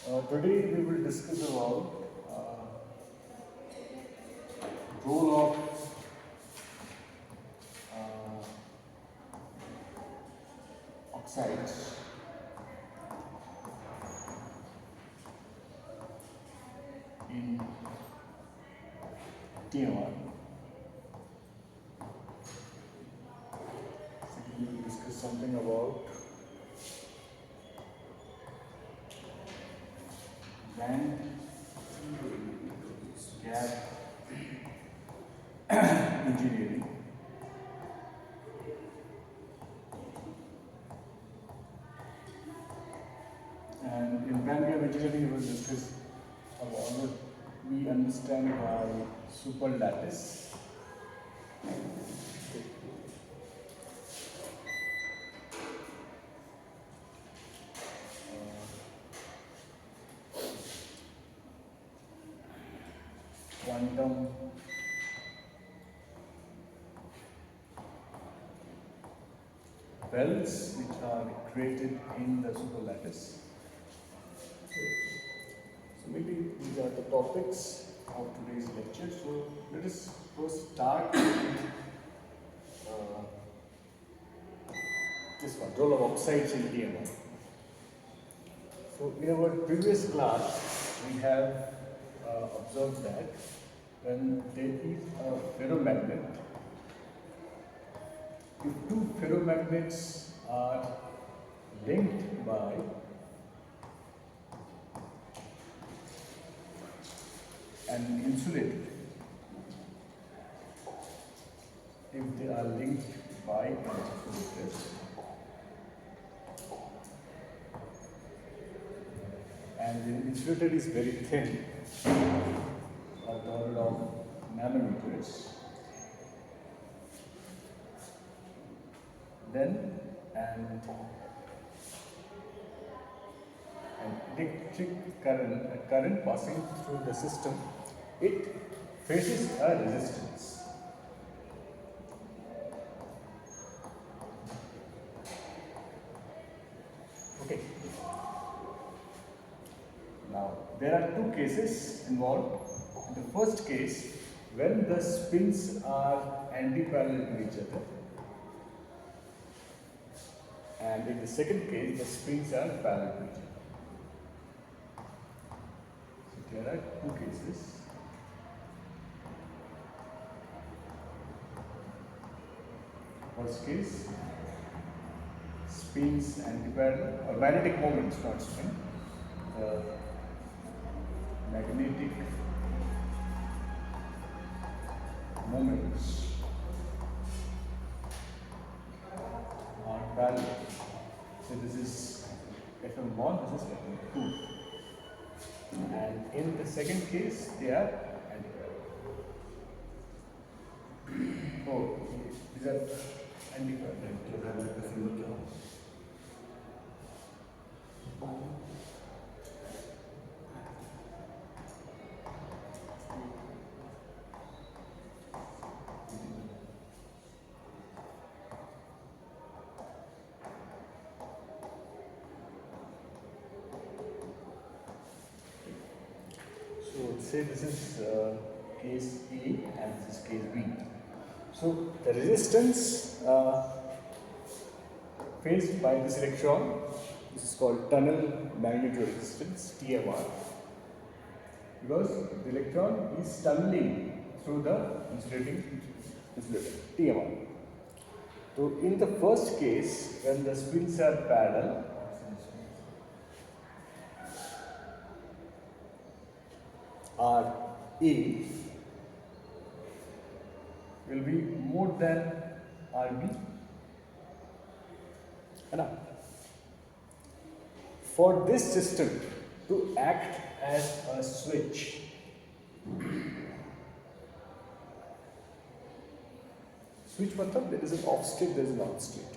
So, today we will discuss about role of oxides in TMR. Second, we will discuss something about band gap engineering. And in band gap engineering, we will discuss about what we understand by superlattice. Quantum wells which are created in the superlattice. So maybe these are the topics of today's lecture. So let us first start with this one, role of oxides in TMR. So in our previous class, we have observed that when there is a ferromagnet, if two ferromagnets are linked by an insulator, if they are linked by an insulator, and the insulator is very thin, of the order of nanometers, then an electric current, a current passing through the system, it faces a resistance. Okay. Now, there are two cases involved. In the first case, when the spins are anti-parallel to each other, and in the second case, the spins are parallel to each other. So, there are two cases. First case, spins anti-parallel, or magnetic moments, not spin. Magnetic moments are parallel. So this is FM1, this is FM2. And in the second case, they are anti-parallel. Oh, these are anti-parallel. So say this is case A and this is case B. So the resistance faced by this electron, this is called tunnel magnitude resistance, TMR, because the electron is tunneling through the insulating insulator, TMR. So in the first case, when the spins are parallel, R A will be more than RB. For this system, to act as a switch. Switch matlab there is an off state, there is an on state.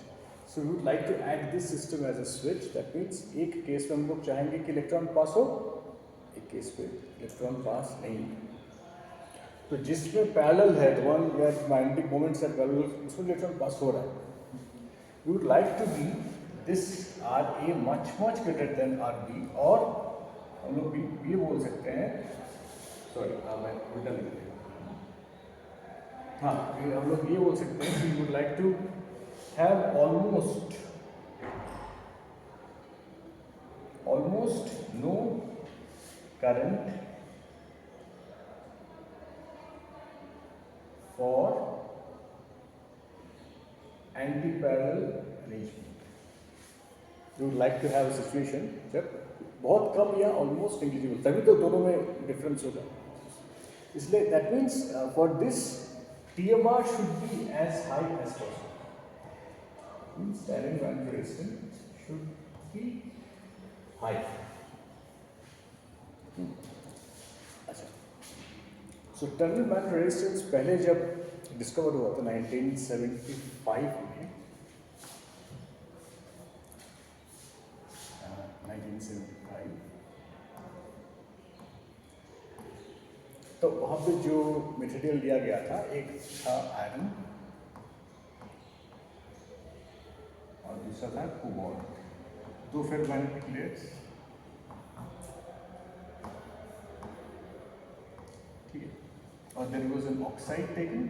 So we would like to add this system as a switch. That means एक case में हम लोग चाहेंगे कि electron पास हो, एक case पे electron पास नहीं। तो जिसमें पैरेलल है, the one where magnetic moments are parallel, उसमें इलेक्ट्रॉन पास हो रहा है। We would like to be this RA much greater than RB, और हम लोग भी ये बोल सकते हैं, सॉरी मैं उल्टा लिख दिया। हाँ, हम लोग ये बोल सकते हैं कि would like to have almost no current for anti parallel arrangement. Would like to have a situation जब बहुत कम या ऑलमोस्ट नेग्लिजिबल, तभी तो दोनों में डिफरेंस होगा। इसलिए that means for this TMR should be as high as possible. Means tunnel magnetic resistance should be high. अच्छा, so tunnel magnetic resistance पहले जब डिस्कवर हुआ था 1975 में, 1975, तो वहाँ पे जो मटेरियल लिया गया था, एक था आयरन और दूसरा था कोबाल्ट, दो फेरोमैग्नेटिक लेयर्स, ठीक है। और there was an oxide taken,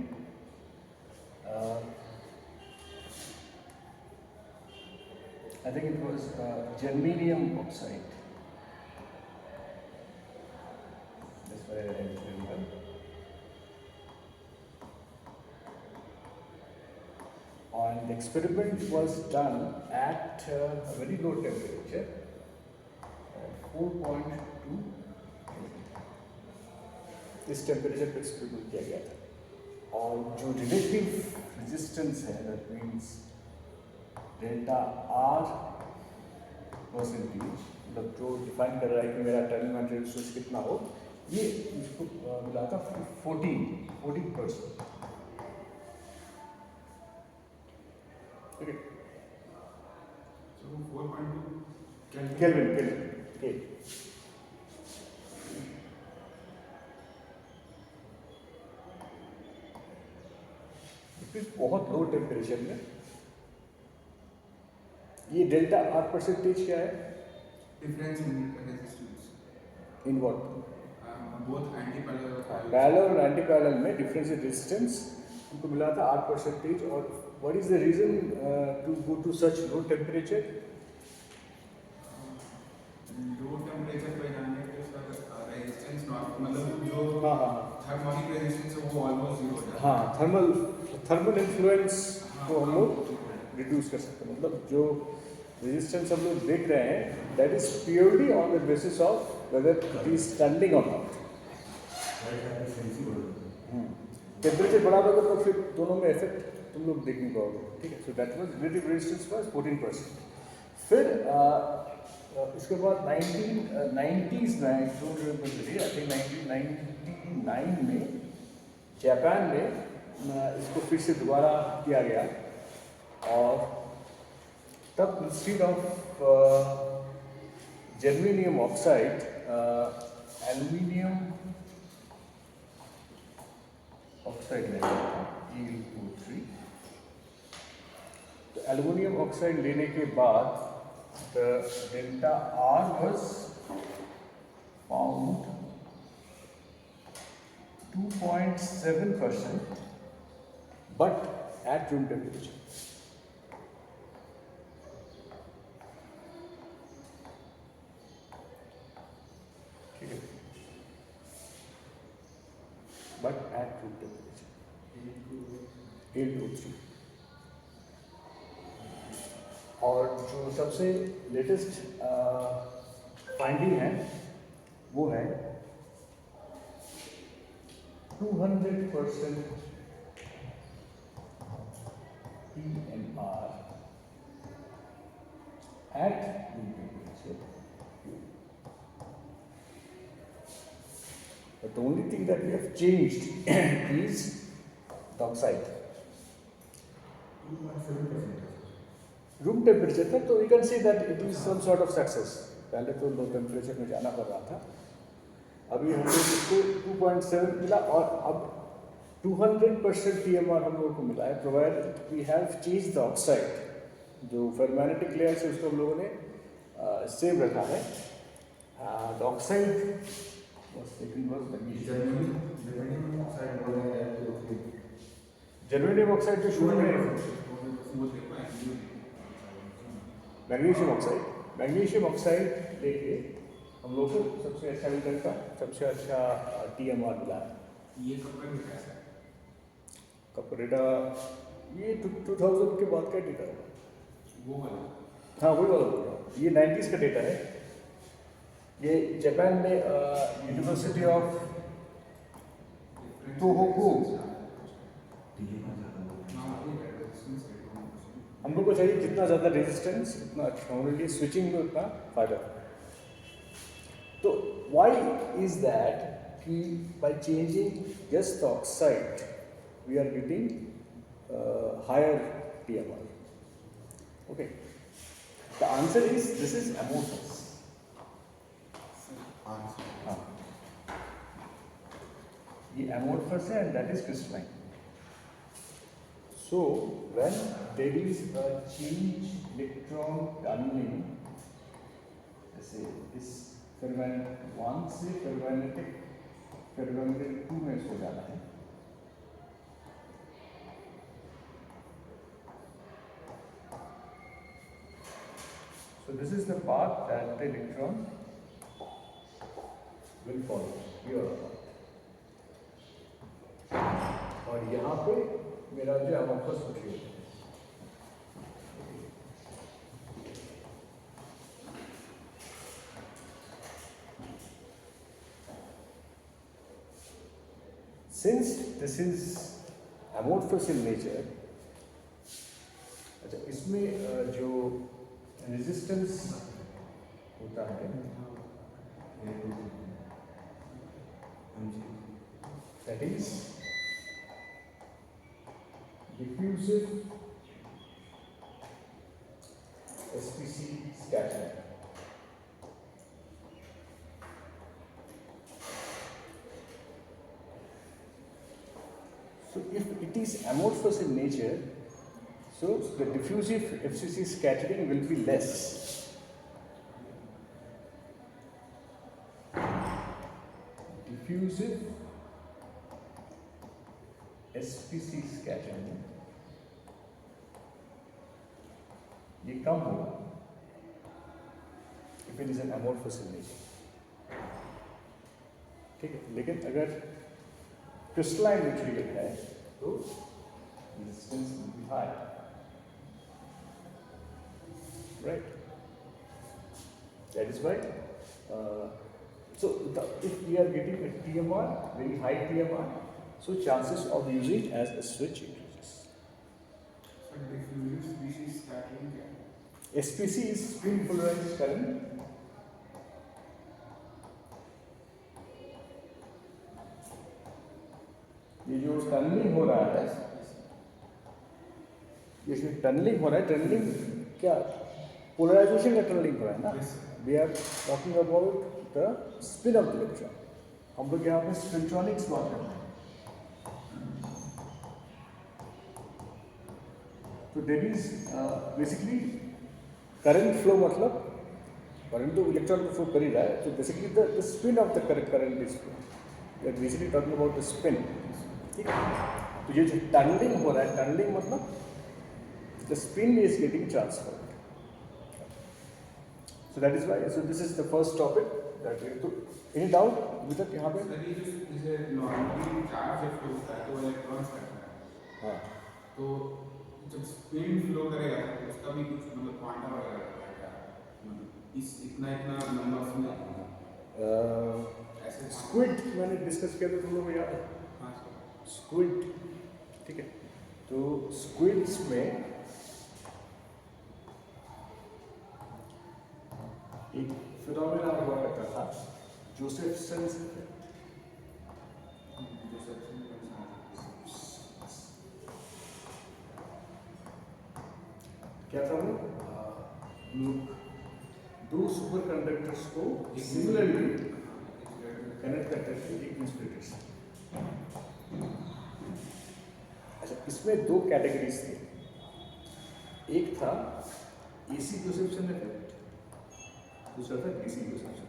I think it was germanium oxide, and the experiment was done at a very low temperature, 4.2. इस टेम्परेचर पर एक्सपेरिमेंट किया गया था, और जो रिलेटिव रेजिस्टेंस है, that means delta R percentage, मतलब जो डिफाइन कर रहा है कि मेरा टर्मिनल मैग्नेटिक रेजिस्टेंस कितना हो, ये इसको मिला था 14%। Okay. So 4.2 Kelvin. Okay. बहुत लो टेम्परेचर में ये डेल्टा आर परसेंटेज क्या है? Difference in resistance in what? Both anti parallel और एंटी पैरेलल में डिफरेंस इन रेजिस्टेंस उनको मिला था 8%। और what is the reason to go to such low temperature? Low temperature पे जाने के सर रेजिस्टेंस मतलब जो थर्मल रेजिस्टेंस है वो ऑलमोस्ट जीरो हो जाता है। हाँ, थर्मल इन्फ्लुएंस को हम लोग रिड्यूस कर सकते हैं। मतलब जो रेजिस्टेंस हम लोग देख रहे हैं, that is purely on the basis of whether it is standing और नॉट। टेम्परेचर बढ़ा दोगे तो फिर दोनों में इफेक्ट तुम लोग देख नहीं पाओगे, ठीक है। So that was relative resistance was 14%। फिर उसके बाद 1990s में, आई थिंक 1999 में जापान में इसको फिर से दोबारा किया गया, और तब instead of germanium oxide aluminium oxide लेना था, Al2O3। तो एल्यूमिनियम ऑक्साइड लेने के बाद the delta R was found 2.7%, but at room temperature. ठीक है, but at room temperature. Al2O3। और जो सबसे लेटेस्ट फाइंडिंग है वो है 200% TMR at room temperature। But the only thing that we have changed is the oxide. Room temperature था, तो you can see that it is some sort of success. पहले तो लो टेम्परेचर में जाना पड़ रहा था, अभी हम लोग इसको 2.7 मिला और अब 200% TMR हम लोगों को मिला है, provide we have change the oxide. जो फर्मैग्नेटिक लेयर से उसको हम लोगों ने सेव रखा है. द ऑक्साइड जर्मेनियम ऑक्साइड जो शुरू में मैग्नीशियम ऑक्साइड लेके हम लोग को सबसे अच्छा लीटर का सबसे अच्छा TMR मिला है. ये कब का डेटा है? कब का डेटा? ये 2000 के बाद का डेटा है. वो वाला? हाँ वही वाला बोल रहा हूँ. ये 90s का डेटा है. ये जापान में यूनिवर्सिटी ऑफ टोहोकू, हम लोग को चाहिए जितना ज़्यादा रेजिस्टेंस उतना अच्छा, हमारे लिए स्विचिंग में उतना फायदा. तो वाई इज दैट कि by changing just the oxide we are getting higher TMR. Okay, the answer is this is amorphous. हाँ, ये अमोर्फस है and that is crystalline. So when there is a change electron tunneling, let's say this ferromagnetic 1 से ferromagnetic 2 में इसको जाना है. So this is the path that the electron will follow here. और यहाँ पे मेरा जो अमोर्फस मटेरियल है. Since this is amorphous in nature, अच्छा इसमें जो रेजिस्टेंस होता है that is diffusive SPC scattering. So if it is amorphous in nature, so the diffusive FCC scattering will be less. Diffusive SPC scattering ये कम होगा if it is an amorphous in nature. ठीक है, लेकिन अगर crystalline material है तो resistance will be high, right? That is why so if we are getting a TMR, very high TMR, so chances of using as a switch increases. So diffusive species scattering क्या है? SPC is spin polarized current. ये जो tunnelling हो रहा है, ये जो tunnelling हो रहा है, टनलिंग क्या पोलराइजेशन का टनलिंग हो रहा है ना. We are talking about the spin of the electron. हम लोग यहाँ पे स्पिंट्रॉनिक्स बात कर रहे हैं. तो that is basically current flow, मतलब करंट तो इलेक्ट्रॉन को फ्लो कर ही रहा है. तो basically the spin of the current is we are basically talking about the spin. ठीक है, तो ये जो टनलिंग हो रहा है, टनलिंग मतलब the spin is getting transferred. So that is why, so this is the first topic that we तो एनी डाउट अभी तक यहाँ पे? सर ये जो जैसे नॉर्मली चार्ज शिफ्ट होता है तो इलेक्ट्रॉन्स करता है. हाँ, तो जब स्पिन फ्लो करेगा तो उसका भी कुछ मतलब क्वांटम वगैरह रहता है क्या? मतलब इस इतना नंबर्स में ऐसे स्क्विड मैंने डिस्कस किया था, तुम लोग को याद है? हाँ सर. स्क्विड, ठीक है. तो स्क्विड्स में एक फिनोमेना हुआ करता था, जोसेफसन्स इफेक्ट. क्या था वो हम लोग दो सुपर कंडक्टर्स को सिमिलरली कनेक्ट करते थे एक इंसुलेटर से। अच्छा, इसमें दो कैटेगरीज थी। एक था एसी डिसोसिएशन इफेक्ट, दूसरा था डीसी डिसोसिएशन।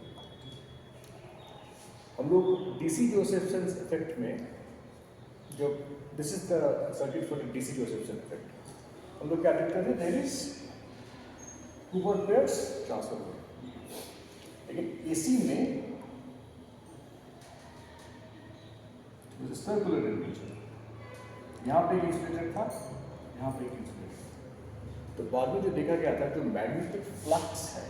हम लोग डीसी डिसोसिएशन इफेक्ट में जो this is the circuit for the DC dissociation effect, हम लोग क्या देखते थे, there is Cooper pairs transfer हुए। लेकिन एसी में सर्कुलर इन नेचर, यहाँ पे एक इंसुलेटर था, यहाँ पे एक इंसुलेटर था। तो बाद में जो देखा गया था, जो मैग्नेटिक फ्लक्स है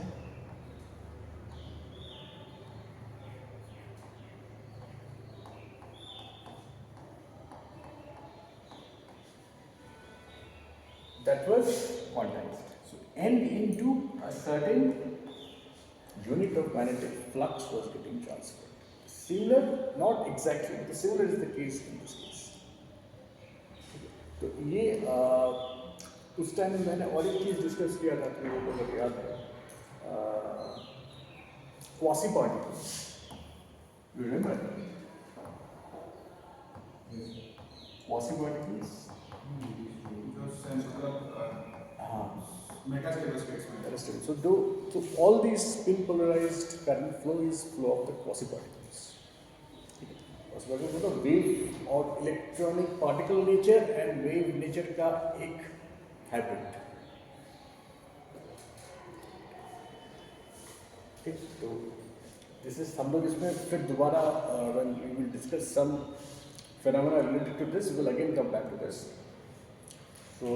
that was quantized. So n into a certain unit of magnetic flux was getting transferred. Similar, not exactly, but similar is the case in this case. तो ये उस टाइम में मैंने और एक चीज़ डिस्कस किया था, तो लोगों को याद है, quasi particles, you remember quasi particles? जो मतलब हाँ, metastable states में understood. So all these spin polarized current flow is flow of the quasi particles. Quasi particles मतलब wave और electronic particle nature and wave nature का एक hybrid. Okay, तो this is हम लोग इसमें फिर दोबारा when we will discuss some phenomena related to this, we will again come back to this. So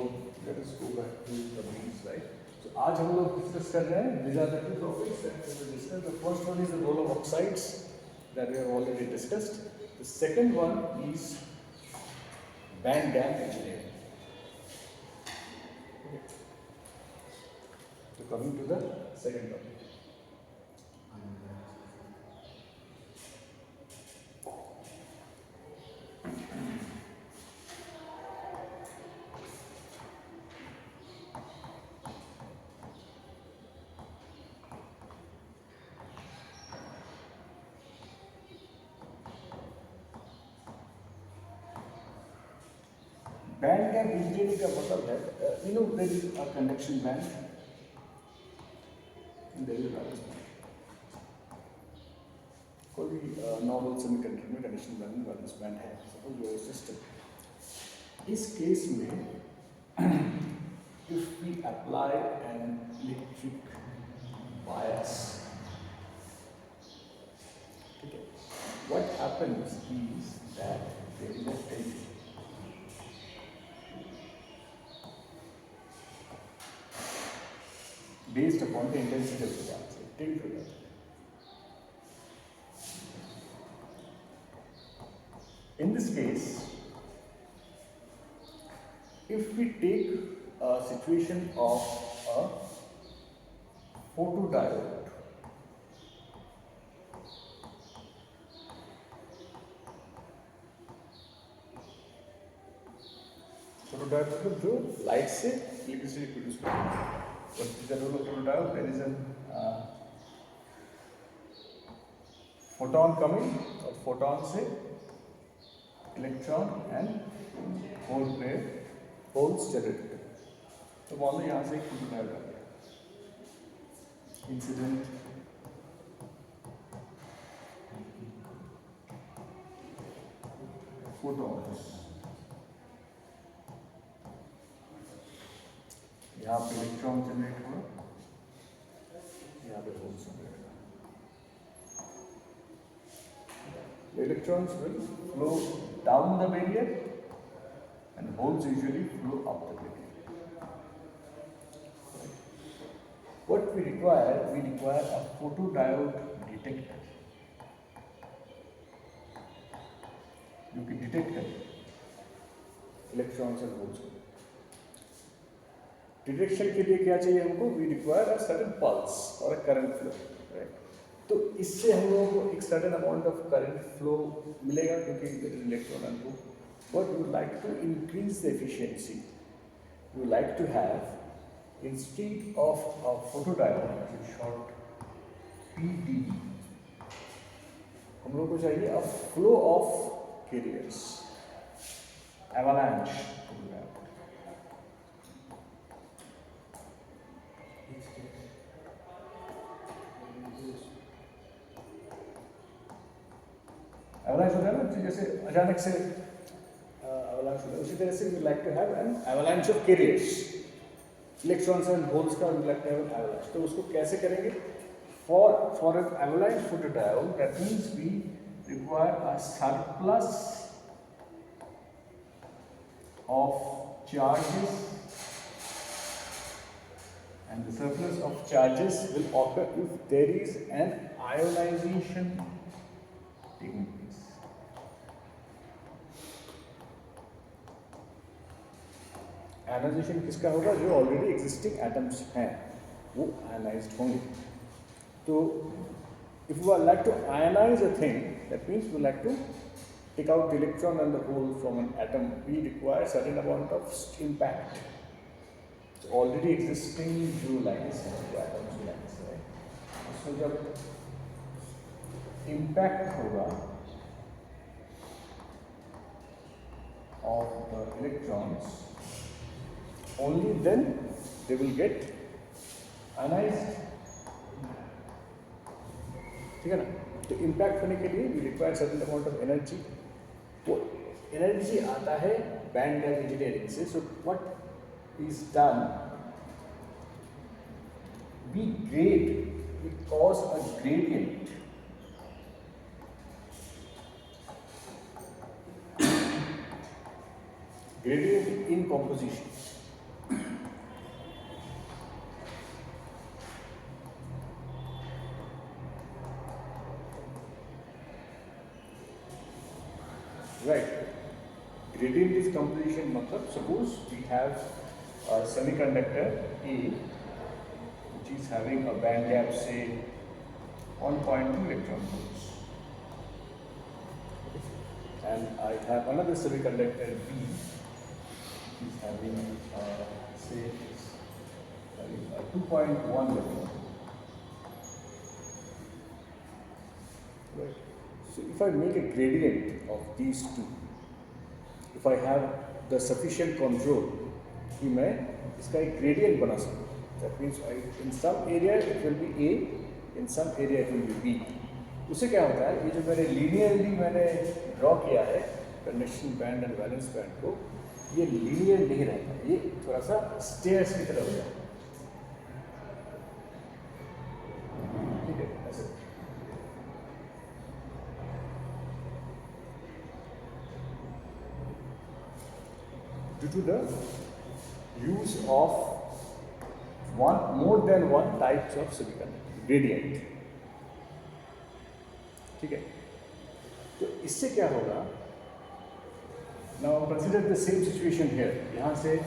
let us go back to the main slide. So आज हम लोग डिस्कस कर रहे हैं, these are the two topics that we will discuss. The first one is the role of oxides that we have already discussed. The second one is band gap engineering. Okay. So coming to the second topic. Band gap engineering का मतलब है, you know there is a conduction band, there is valence band. कोई भी normal semiconductor में conduction band valence band है, suppose your system. इस case में if we apply an electric bias, ठीक है, what happens is that there is a tension based upon the intensity of the gas. Tilt हो जाता है। In this case, if we take a situation of a photodiode, photodiode मतलब जो light से electricity produce करता है। What is the role of photodiode? There is a photon coming, और photon से electron and hole pair holes generate करते हैं। तो मान लो यहाँ से एक photodiode आ गया, इंसिडेंट photons, यहाँ पे इलेक्ट्रॉन जनरेट हुआ, यहाँ पे होल्स जनरेट हुआ। The electrons will flow down the barrier and holes usually flow up the barrier. What we require a photodiode detector जो कि डिटेक्ट करे इलेक्ट्रॉन्स एंड होल्स को। डिटेक्शन के लिए क्या चाहिए हमको? We require a certain pulse और अ करंट फ्लो, राइट। तो इससे हम लोगों को एक certain amount of current flow मिलेगा क्योंकि electron and hole. But we would like to increase the efficiency, we would like to have instead of a photodiode, which is short PDE, हम लोग को चाहिए a flow of carriers, avalanche photodiode. Avalanche होता है ना, जैसे अचानक से avalanche होता है, उसी तरह से we like to have an avalanche of carriers. Electrons and holes का we like to have an avalanche. तो उसको कैसे करेंगे? For an avalanche photodiode, that means we require a surplus of charges, and the surplus of charges will occur if there is an ionization taking place. Ionization किसका होगा? जो already existing atoms हैं वो ionized होंगे. तो if we like to ionize a thing, that means we like to take out the electron and the hole from an atom, we require certain amount of impact. Already existing जो lines हैं, जो atoms की lines है, उसमें जब impact होगा of the electrons, only then they will get ionized. ठीक है ना? तो इम्पैक्ट होने के लिए we require certain amount of energy. वो एनर्जी आता है बैंड गैप इंजीनियरिंग से. So what is done? We cause a gradient. Gradient in composition. Right. Gradient is composition. मतलब suppose we have a semiconductor A, which is having a band gap say 1.2 electron volts, and I have another semiconductor B, which is having say having a 2.1 electron. Right. So if I make a gradient of these two, if I have the sufficient control, कि मैं इसका एक gradient बना सकूँ. That means in some area it will be A, in some area it will be B. उससे क्या होता है? ये जो मैंने linearly मैंने draw किया है conduction band and valence band को, ये linear नहीं रहता, ये थोड़ा सा stairs की तरह हो जाता है. ठीक है, ऐसे. Due to the use of more than one types of semiconductor gradient. ठीक है? तो इससे क्या होगा? Now consider the same situation here. यहाँ से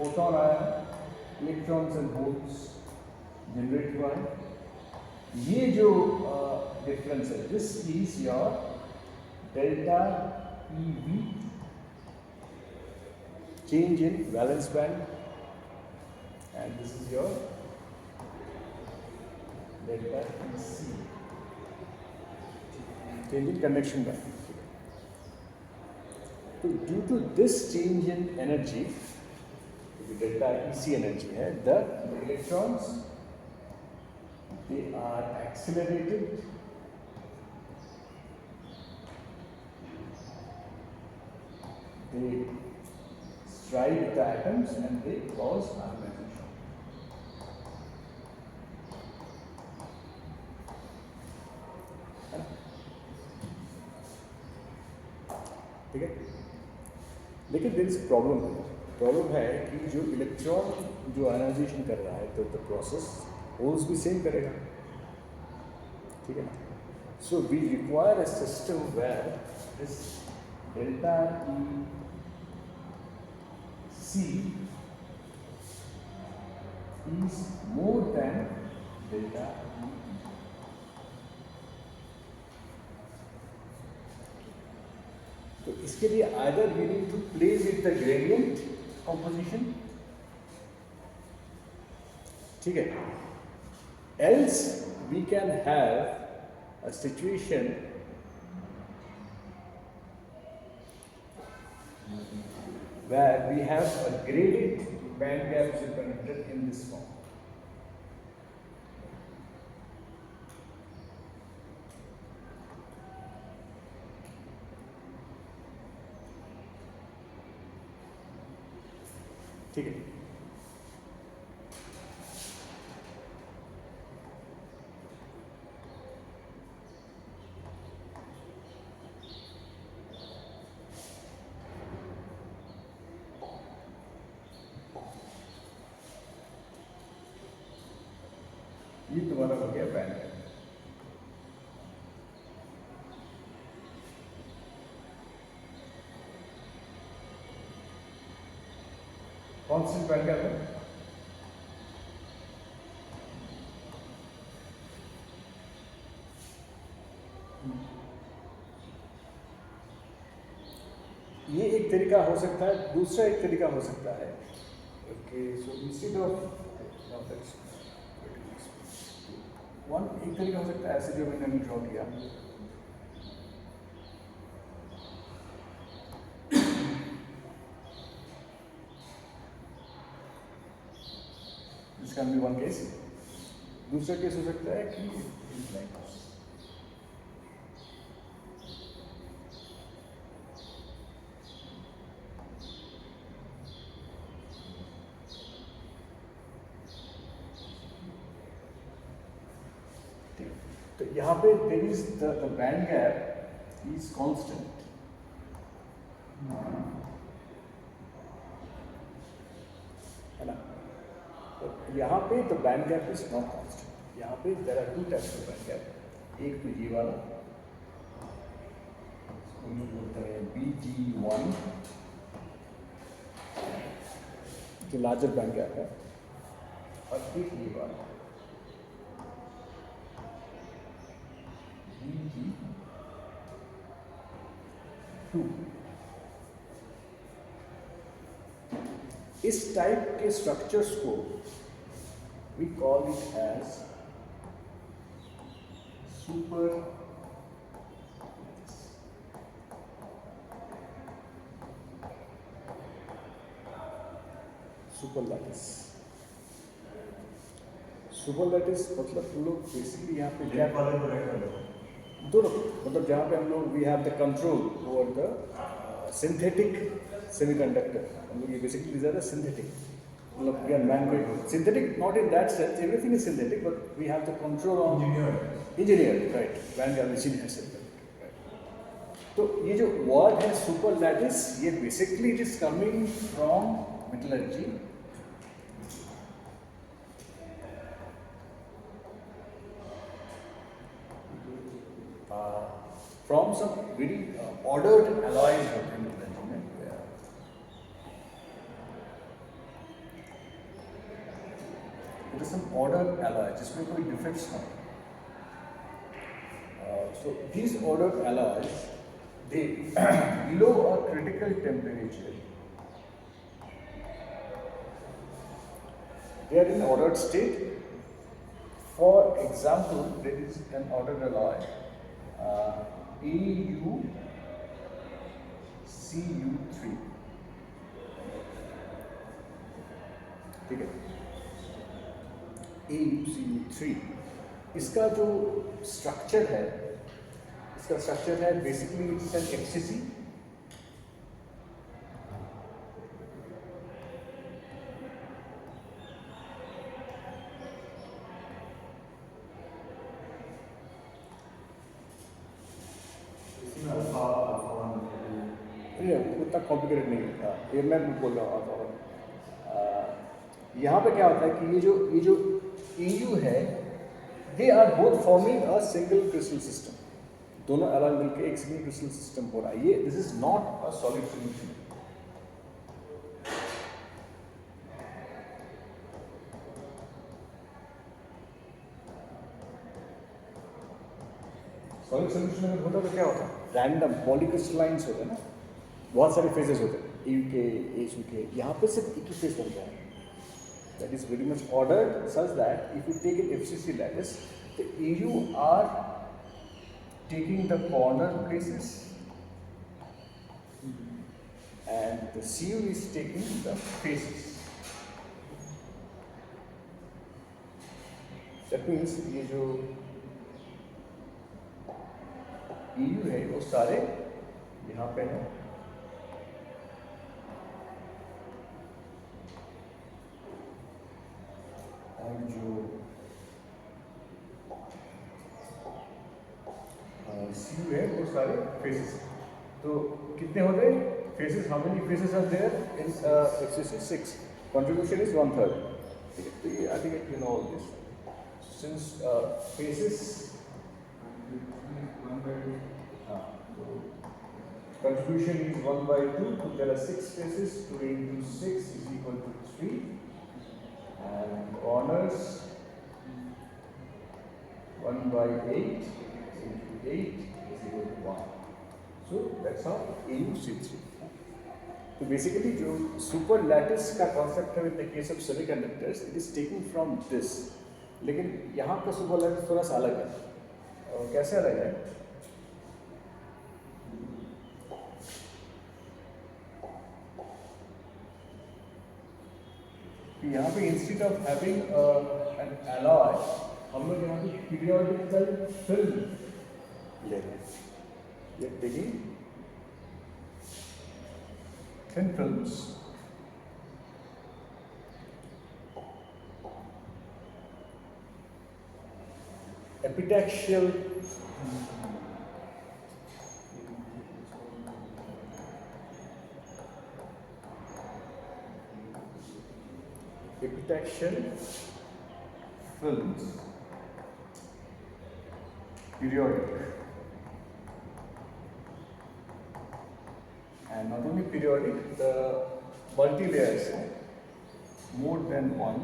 photon आया, electrons and holes generate हुआ है. ये जो difference है, this is your delta EV, change in valence band, and this is your delta EC, change in conduction band. So due to this change in energy, delta EC energy है, the electrons, they are accelerated, they strike the atoms and they cause ionization. ठीक है? लेकिन there is problem है. Problem है कि जो electron जो ionization कर रहा है, तो द प्रोसेस होल्स भी सेम करेगा. ठीक है ना? So we require a system where this delta E C is more than delta E. तो इसके लिए either we need to place it the gradient composition, ठीक है. Else we can have a situation where we have a graded band gap superconductor in this form. ठीक है. ये तुम्हारा हो गया band gap. Constant band gap है. ये एक तरीका हो सकता है. दूसरा एक तरीका हो सकता है. Okay, so instead of one, एक तरीका हो सकता है ऐसे जो मैंने ड्रॉ किया. This can be one case. दूसरा केस हो सकता है कि तो यहाँ पे there is the band gap is constant. है ना. तो यहाँ पे the band gap is not constant. यहाँ पे there are two types of band gap. एक तो ये वाला बोलते हैं BG1 जो लार्जर बैंड गैप है, और एक ये वाला BG2. इस टाइप के स्ट्रक्चर्स को we call it as super lattice. Super lattice मतलब हम लोग बेसिकली यहाँ पे क्या दोनों, मतलब जहाँ पे हम लोग we have the control over the synthetic semiconductor. हम लोग ये basically these are the synthetic, मतलब we are man made synthetic, not in that sense, everything is synthetic, but we have the control on engineer, right. Band gap engineer से. तो ये जो word है superlattice, ये basically it is coming from metallurgy. From some very ordered alloys होते हैं metallurgy में. It is some ordered alloy जिसमें कोई डिफेक्ट्स ना हो. So these ordered alloys, they below a critical temperature, they are in ordered state. For example, there is an ordered alloy AuCu3. ठीक है. AuCu3 इसका जो स्ट्रक्चर है, इसका स्ट्रक्चर है बेसिकली इट्स एन एक्सिसी. उतना कॉम्प्लिकेटेड नहीं था ये, मैं बोल रहा हूँ. यहाँ पे क्या होता है कि ये जो EU है, they are both forming a single crystal system. दोनों अलग मिलकर एक सिंगल क्रिस्टल सिस्टम हो रहा है. ये this is not a solid solution. Solid solution अगर होता तो क्या होता? रैंडम पॉलीक्रिस्टलाइंस होते हैं ना, बहुत सारे फेजेस होते हैं, EU के, HU के. यहाँ पे सिर्फ एक ही फेज बन रहा है. that is very much ordered such that if you take an FCC lattice, the AU are taking the corner places and the CU is taking the faces. That means ये जो EU है वो सारे यहाँ पे हैं और जो CU है वो सारे faces. तो कितने हो गए faces? How many faces are there in FCC? 6. Contribution is 1/3. तो ये I think you know all this. Since faces 1/2. Contribution is 1/2, so there are 6 faces. 2 into 6 is equal to 3, and corners 1/8 into 8 is equal to 1. So that's how AU sits. So basically, जो super lattice का concept है in the case of semiconductors, it is taken from this. लेकिन यहाँ का super lattice थोड़ा सा अलग है. और कैसे अलग है? यहाँ पे instead of having an alloy, हम लोग यहाँ पे periodical film ले रहे हैं. We are taking thin films. Epitaxial films, periodic, and not only periodic, the multi-layers, more than one.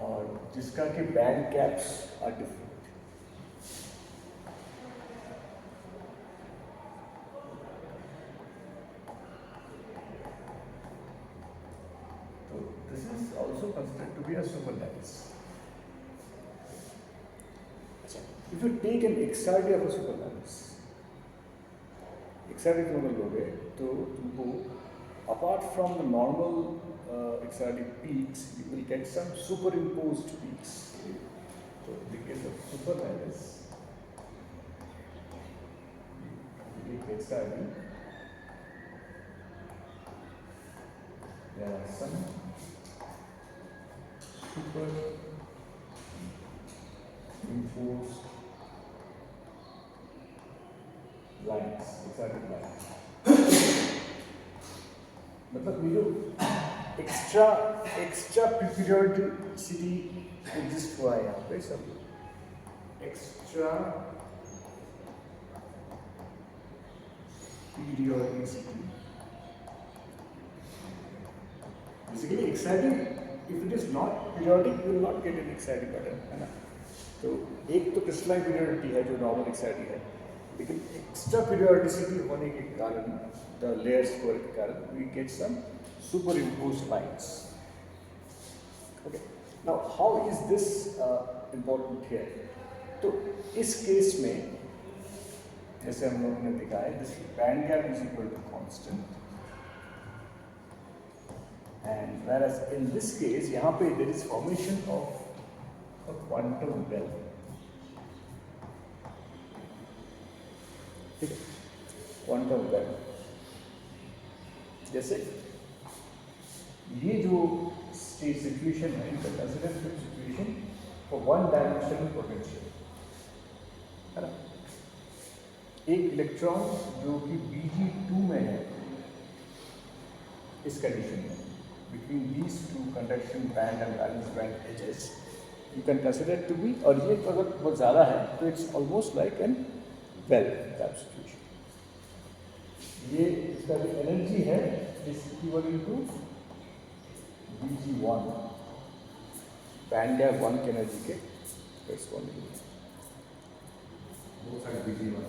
और जिसका कि band gaps are different. This is also considered to be a super lattice. If you take an XRD of a super lattice, XRD तुम लोगे तो तुमको apart from the normal XRD peaks, you will get some superimposed peaks. So in the case of super lattice, you take XRD, there are some superimposed lines, XRD lines. मतलब ये जो extra periodicity exist हुआ है यहाँ पे सब extra periodicity. Basically exciting, if it is not periodic you will not get an exciting pattern, है ना. तो एक तो क्रिस्टलाइन पीरियोडिटी है जो नॉर्मल एक्साइटिंग है, लेकिन एक्स्ट्रा पीरियोडिसिटी होने के कारण the layers square के कारण we get some superimposed lines. Okay. Now how is this important here? तो इस केस में जैसे हम लोगों ने देखा है, this band gap is equal to constant, and whereas in this case यहाँ पे there is formation of a quantum well. ठीक है, quantum well. जैसे ये जो स्टेट सिचुएशन है, इनका consider situation for one dimensional potential, है ना. एक इलेक्ट्रॉन जो कि Bg2 में है इस कंडीशन में, between these two conduction band and valence band edges, you can consider to be, और ये अगर बहुत ज़्यादा है तो it's almost like an well type situation. ये इसका जो एनर्जी है is equal to Bg1, band gap 1 के एनर्जी के करेस्पॉन्डिंग. वो साइड Bg1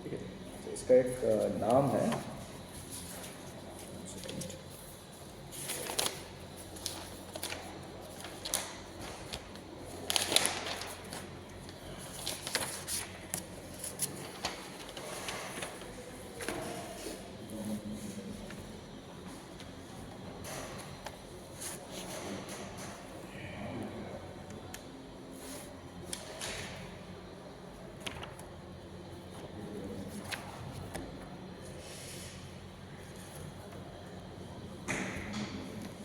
ठीक है, तो इसका एक नाम है